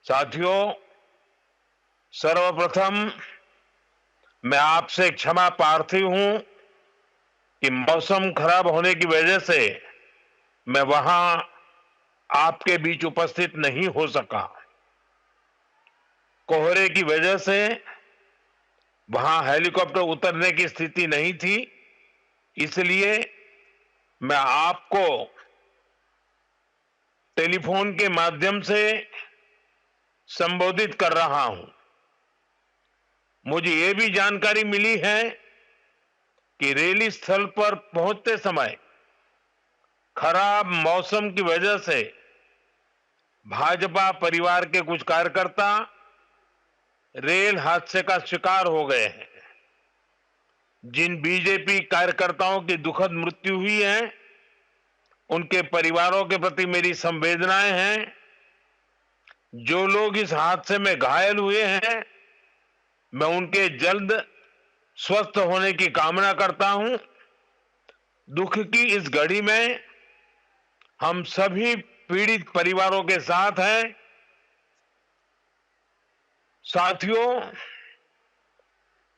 साथियों, सर्वप्रथम मैं आपसे क्षमा प्रार्थी हूं कि मौसम खराब होने की वजह से मैं वहां आपके बीच उपस्थित नहीं हो सका। कोहरे की वजह से वहां हेलीकॉप्टर उतरने की स्थिति नहीं थी, इसलिए मैं आपको टेलीफोन के माध्यम से संबोधित कर रहा हूं। मुझे यह भी जानकारी मिली है कि रैली स्थल पर पहुंचते समय खराब मौसम की वजह से भाजपा परिवार के कुछ कार्यकर्ता रेल हादसे का शिकार हो गए हैं। जिन बीजेपी कार्यकर्ताओं की दुखद मृत्यु हुई है, उनके परिवारों के प्रति मेरी संवेदनाएं हैं। जो लोग इस हादसे में घायल हुए हैं, मैं उनके जल्द स्वस्थ होने की कामना करता हूं। दुख की इस घड़ी में हम सभी पीड़ित परिवारों के साथ हैं। साथियों,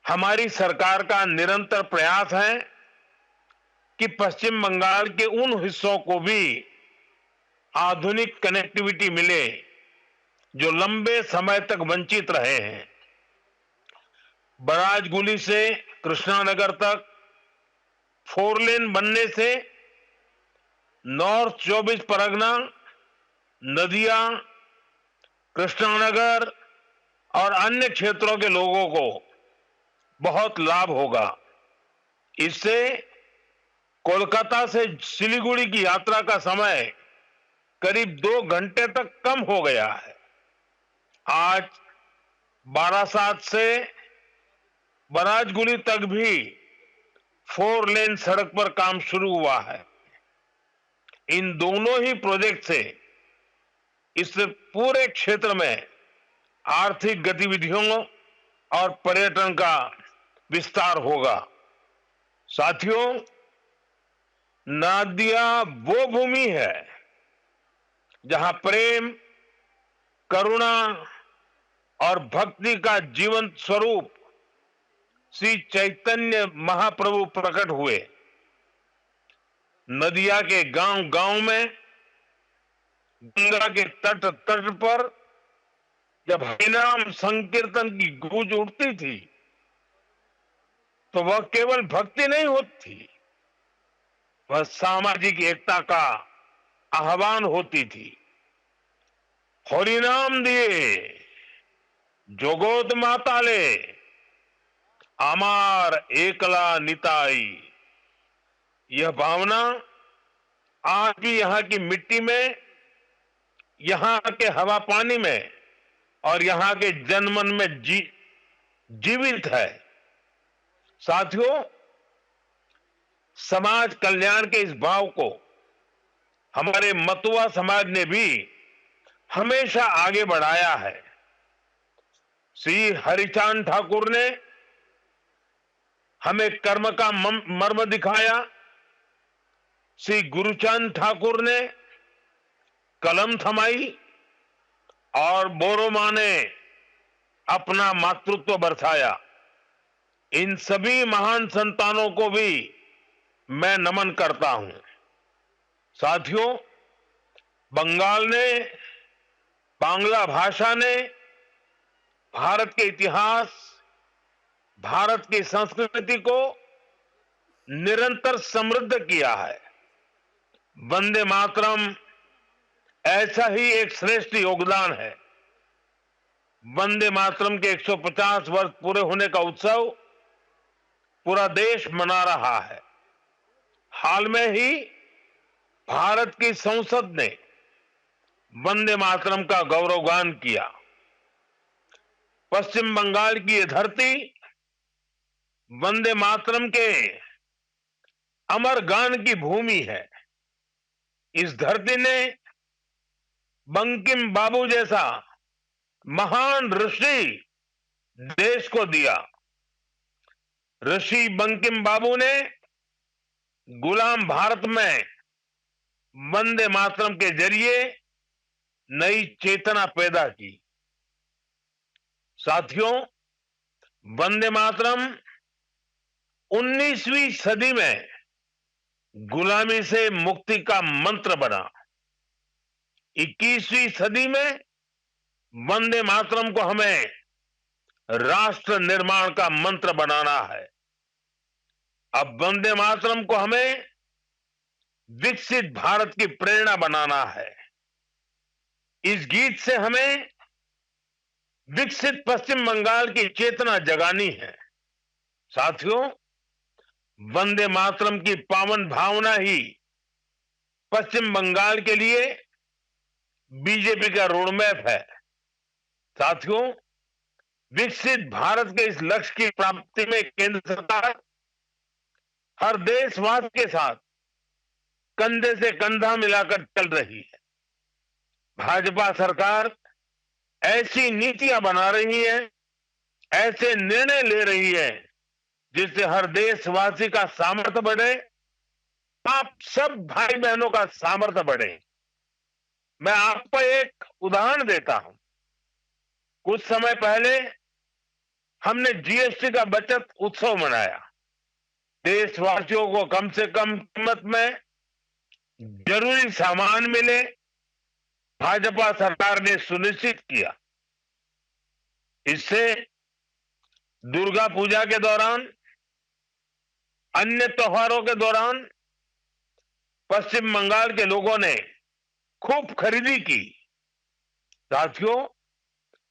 हमारी सरकार का निरंतर प्रयास है कि पश्चिम बंगाल के उन हिस्सों को भी आधुनिक कनेक्टिविटी मिले जो लंबे समय तक वंचित रहे हैं। बराजगुली से कृष्णानगर तक 4 लेन बनने से नॉर्थ 24 परगना, नदिया, कृष्णानगर और अन्य क्षेत्रों के लोगों को बहुत लाभ होगा। इससे कोलकाता से सिलीगुड़ी की यात्रा का समय करीब 2 घंटे तक कम हो गया है। आज बारासात से बराजगुली तक भी 4 लेन सड़क पर काम शुरू हुआ है। इन दोनों ही प्रोजेक्ट से इस पूरे क्षेत्र में आर्थिक गतिविधियों और पर्यटन का विस्तार होगा। साथियों, नदिया वो भूमि है जहां प्रेम, करुणा और भक्ति का जीवंत स्वरूप श्री चैतन्य महाप्रभु प्रकट हुए। नदिया के गांव-गांव में, गंगा के तट तट पर जब हरिनाम संकीर्तन की गूंज उठती थी, तो वह केवल भक्ति नहीं होती, वह सामाजिक एकता का आह्वान होती थी। हरिनाम दिए जोगोत माताले, आमार एकला निताई। यह भावना आज भी यहां की मिट्टी में, यहां के हवा पानी में और यहां के जनमन में जीवित है। साथियों, समाज कल्याण के इस भाव को हमारे मतुआ समाज ने भी हमेशा आगे बढ़ाया है। श्री हरिचांद ठाकुर ने हमें कर्म का मर्म दिखाया। श्री गुरुचांद ठाकुर ने कलम थमाई और बोरोमा ने अपना मातृत्व बरसाया। इन सभी महान संतानों को भी मैं नमन करता हूं। साथियों, बंगाल ने, बांग्ला भाषा ने भारत के इतिहास, भारत की संस्कृति को निरंतर समृद्ध किया है। वंदे मातरम ऐसा ही एक श्रेष्ठ योगदान है। वंदे मातरम के 150 वर्ष पूरे होने का उत्सव पूरा देश मना रहा है। हाल में ही भारत की संसद ने वंदे मातरम का गौरवगान किया। पश्चिम बंगाल की यह धरती वंदे मातरम के अमर गान की भूमि है। इस धरती ने बंकिम बाबू जैसा महान ऋषि देश को दिया। ऋषि बंकिम बाबू ने गुलाम भारत में वंदे मातरम के जरिए नई चेतना पैदा की। साथियों, वंदे मातरम 19वीं सदी में गुलामी से मुक्ति का मंत्र बना। 21वीं सदी में वंदे मातरम को हमें राष्ट्र निर्माण का मंत्र बनाना है। अब वंदे मातरम को हमें विकसित भारत की प्रेरणा बनाना है। इस गीत से हमें विकसित पश्चिम बंगाल की चेतना जगानी है। साथियों, वंदे मातरम की पावन भावना ही पश्चिम बंगाल के लिए बीजेपी का रोडमैप है। साथियों, विकसित भारत के इस लक्ष्य की प्राप्ति में केंद्र सरकार हर देशवासी के साथ कंधे से कंधा मिलाकर चल रही है। भाजपा सरकार ऐसी नीतियां बना रही है, ऐसे निर्णय ले रही है जिससे हर देशवासी का सामर्थ्य बढ़े, आप सब भाई बहनों का सामर्थ्य बढ़े। मैं आपको एक उदाहरण देता हूं। कुछ समय पहले हमने जीएसटी का बचत उत्सव मनाया। देशवासियों को कम से कम कीमत में जरूरी सामान मिले, भाजपा सरकार ने सुनिश्चित किया। इससे दुर्गा पूजा के दौरान, अन्य त्योहारों के दौरान पश्चिम बंगाल के लोगों ने खूब खरीदी की। साथियों,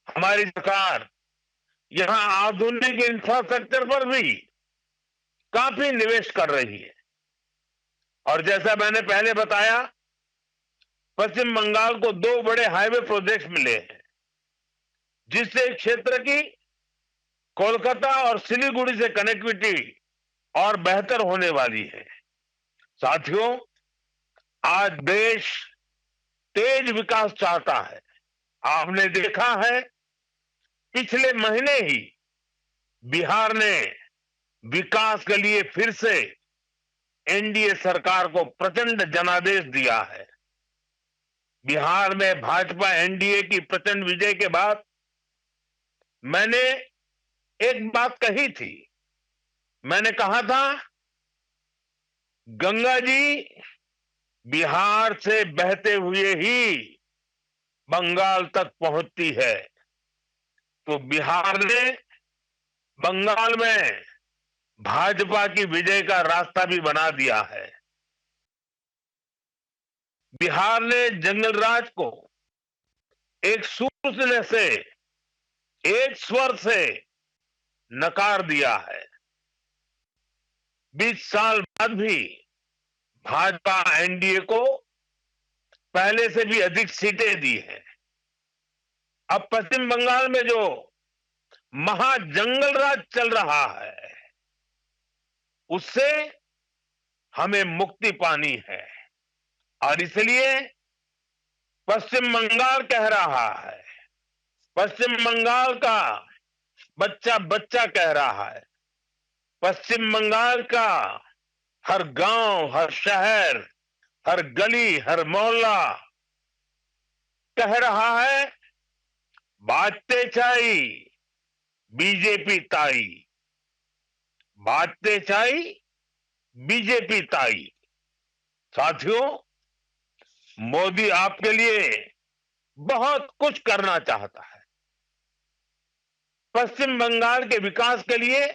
हमारी सरकार यहां आधुनिक इंफ्रास्ट्रक्चर पर भी काफी निवेश कर रही है। और जैसा मैंने पहले बताया, पश्चिम बंगाल को 2 बड़े हाईवे प्रोजेक्ट्स मिले हैं, जिससे क्षेत्र की कोलकाता और सिलीगुड़ी से कनेक्टिविटी और बेहतर होने वाली है। साथियों, आज देश तेज विकास चाहता है। आपने देखा है, पिछले महीने ही बिहार ने विकास के लिए फिर से एनडीए सरकार को प्रचंड जनादेश दिया है। बिहार में भाजपा एनडीए की प्रचंड विजय के बाद मैंने एक बात कही थी। मैंने कहा था, गंगा जी बिहार से बहते हुए ही बंगाल तक पहुंचती है। तो बिहार ने बंगाल में भाजपा की विजय का रास्ता भी बना दिया है। बिहार ने जंगल राज को एक सूत्र से, एक स्वर से नकार दिया है। 20 साल बाद भी भाजपा एनडीए को पहले से भी अधिक सीटें दी हैं। अब पश्चिम बंगाल में जो महाजंगल राज चल रहा है, उससे हमें मुक्ति पानी है। और इसलिए पश्चिम बंगाल कह रहा है, पश्चिम बंगाल का बच्चा बच्चा कह रहा है, पश्चिम बंगाल का हर गांव, हर शहर, हर गली, हर मोहल्ला कह रहा है, बातें चाई बीजेपी ताई, बातें चाई बीजेपी ताई। साथियों, मोदी आपके लिए बहुत कुछ करना चाहता है। पश्चिम बंगाल के विकास के लिए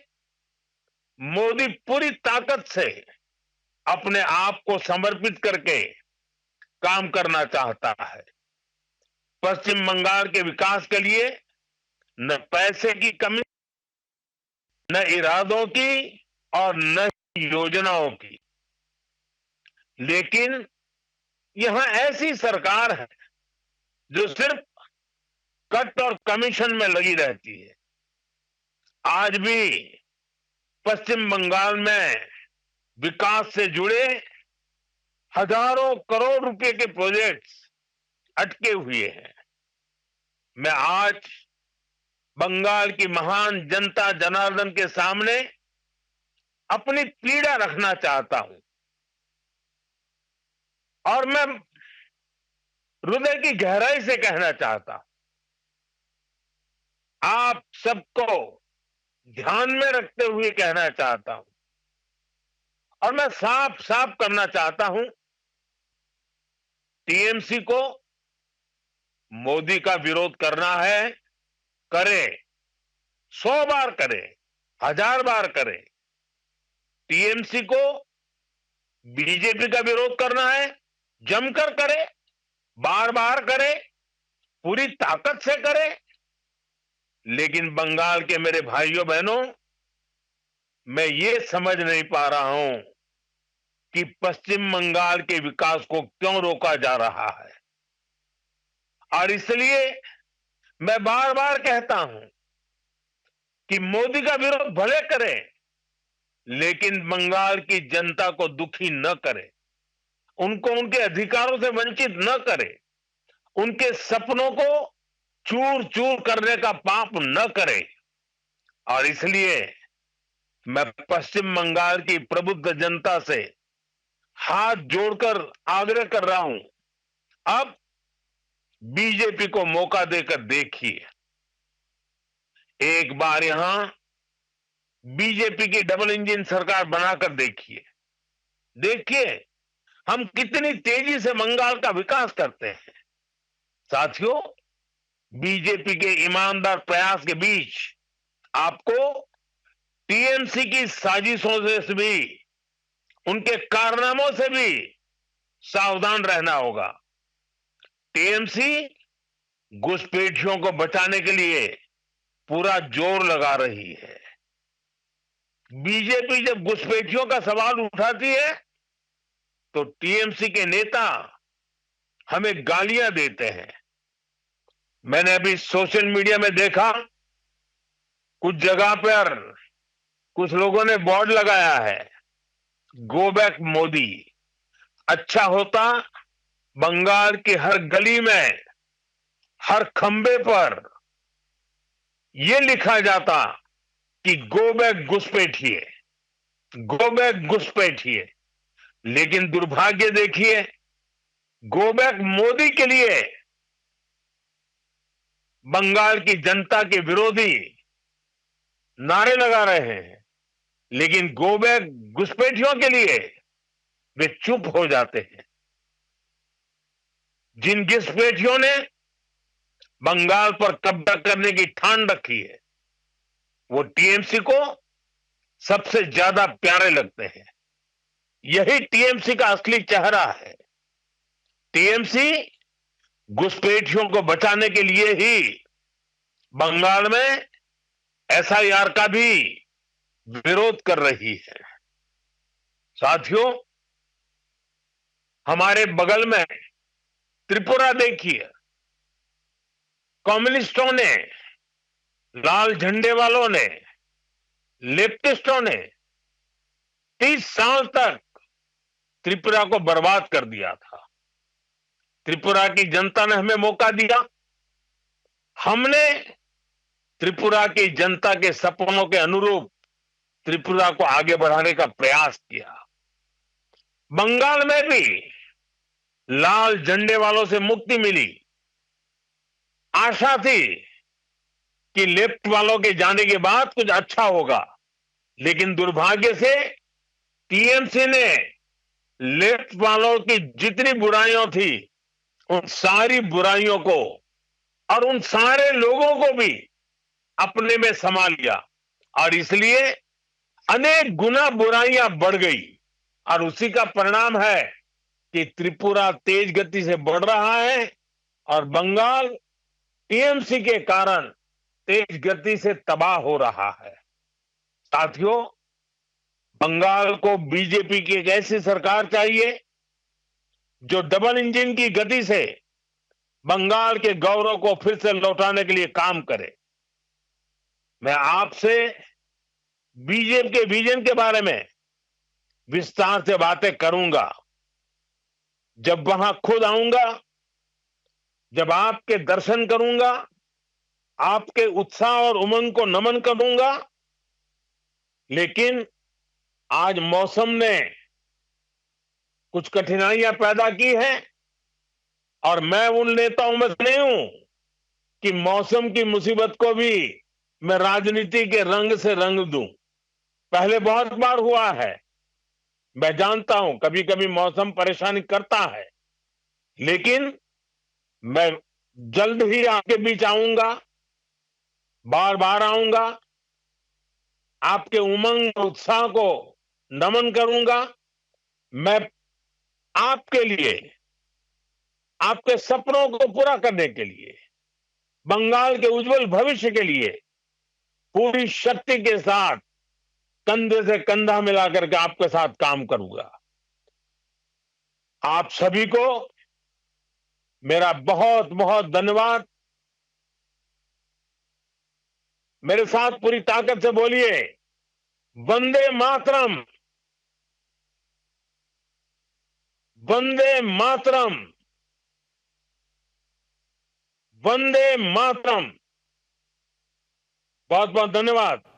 मोदी पूरी ताकत से अपने आप को समर्पित करके काम करना चाहता है। पश्चिम बंगाल के विकास के लिए न पैसे की कमी, न इरादों की और न योजनाओं की। लेकिन यहां ऐसी सरकार है जो सिर्फ कट और कमीशन में लगी रहती है। आज भी पश्चिम बंगाल में विकास से जुड़े हजारों करोड़ रुपए के प्रोजेक्ट्स अटके हुए हैं। मैं आज बंगाल की महान जनता जनार्दन के सामने अपनी पीड़ा रखना चाहता हूं और मैं हृदय की गहराई से कहना चाहता हूं, आप सबको ध्यान में रखते हुए कहना चाहता हूं और मैं साफ साफ करना चाहता हूं, टीएमसी को मोदी का विरोध करना है, करे, 100 बार करे, 1000 बार करे। टीएमसी को बीजेपी का विरोध करना है, जमकर करे, बार बार करे, पूरी ताकत से करे। लेकिन बंगाल के मेरे भाइयों बहनों, मैं ये समझ नहीं पा रहा हूं कि पश्चिम बंगाल के विकास को क्यों रोका जा रहा है। और इसलिए मैं बार बार कहता हूं कि मोदी का विरोध भले करें, लेकिन बंगाल की जनता को दुखी न करे, उनको उनके अधिकारों से वंचित न करे, उनके सपनों को चूर चूर करने का पाप न करे। और इसलिए मैं पश्चिम बंगाल की प्रबुद्ध जनता से हाथ जोड़कर आग्रह कर रहा हूं, अब बीजेपी को मौका देकर देखिए। एक बार यहां बीजेपी की डबल इंजन सरकार बनाकर देखिए। देखिए हम कितनी तेजी से बंगाल का विकास करते हैं। साथियों, बीजेपी के ईमानदार प्रयास के बीच आपको टीएमसी की साजिशों से भी, उनके कारनामों से भी सावधान रहना होगा। टीएमसी घुसपैठियों को बचाने के लिए पूरा जोर लगा रही है। बीजेपी जब घुसपैठियों का सवाल उठाती है तो टीएमसी के नेता हमें गालियां देते हैं। मैंने अभी सोशल मीडिया में देखा, कुछ जगह पर कुछ लोगों ने बोर्ड लगाया है, गो बैक मोदी। अच्छा होता बंगाल की हर गली में, हर खंबे पर यह लिखा जाता कि गो बैक घुसपैठिए, गो बैक घुसपैठिए। लेकिन दुर्भाग्य देखिए, गो बैक मोदी के लिए बंगाल की जनता के विरोधी नारे लगा रहे हैं, लेकिन गो बैक घुसपैठियों के लिए वे चुप हो जाते हैं। जिन घुसपैठियों ने बंगाल पर कब्जा करने की ठान रखी है, वो टीएमसी को सबसे ज्यादा प्यारे लगते हैं। यही टीएमसी का असली चेहरा है। टीएमसी घुसपैठियों को बचाने के लिए ही बंगाल में एसआईआर का भी विरोध कर रही है। साथियों, हमारे बगल में त्रिपुरा देखिए, कम्युनिस्टों ने, लाल झंडे वालों ने, लेफ्टिस्टों ने 30 साल तक त्रिपुरा को बर्बाद कर दिया था। त्रिपुरा की जनता ने हमें मौका दिया, हमने त्रिपुरा की जनता के सपनों के अनुरूप त्रिपुरा को आगे बढ़ाने का प्रयास किया। बंगाल में भी लाल झंडे वालों से मुक्ति मिली। आशा थी कि लेफ्ट वालों के जाने के बाद कुछ अच्छा होगा, लेकिन दुर्भाग्य से टीएमसी ने लेफ्ट वालों की जितनी बुराइयां थी, उन सारी बुराइयों को और उन सारे लोगों को भी अपने में समा लिया, और इसलिए अनेक गुना बुराइयां बढ़ गई। और उसी का परिणाम है कि त्रिपुरा तेज गति से बढ़ रहा है और बंगाल टीएमसी के कारण तेज गति से तबाह हो रहा है। साथियों, बंगाल को बीजेपी की एक ऐसी सरकार चाहिए जो डबल इंजन की गति से बंगाल के गौरव को फिर से लौटाने के लिए काम करे। मैं आपसे बीजेपी के विजन के बारे में विस्तार से बातें करूंगा। जब वहां खुद आऊंगा, जब आपके दर्शन करूंगा, आपके उत्साह और उमंग को नमन करूंगा। लेकिन आज मौसम ने कुछ कठिनाइयां पैदा की हैं और मैं उन नेताओं में से नहीं हूं कि मौसम की मुसीबत को भी मैं राजनीति के रंग से रंग दूं। पहले बहुत बार हुआ है, मैं जानता हूं कभी कभी मौसम परेशानी करता है, लेकिन मैं जल्द ही आपके बीच आऊंगा, बार बार आऊंगा, आपके उमंग और उत्साह को नमन करूंगा। मैं आपके लिए, आपके सपनों को पूरा करने के लिए, बंगाल के उज्जवल भविष्य के लिए पूरी शक्ति के साथ कंधे से कंधा मिलाकर के आपके साथ काम करूंगा। आप सभी को मेरा बहुत बहुत धन्यवाद। मेरे साथ पूरी ताकत से बोलिए, वंदे मातरम, वंदे मातरम, वंदे मातरम। बहुत बहुत धन्यवाद।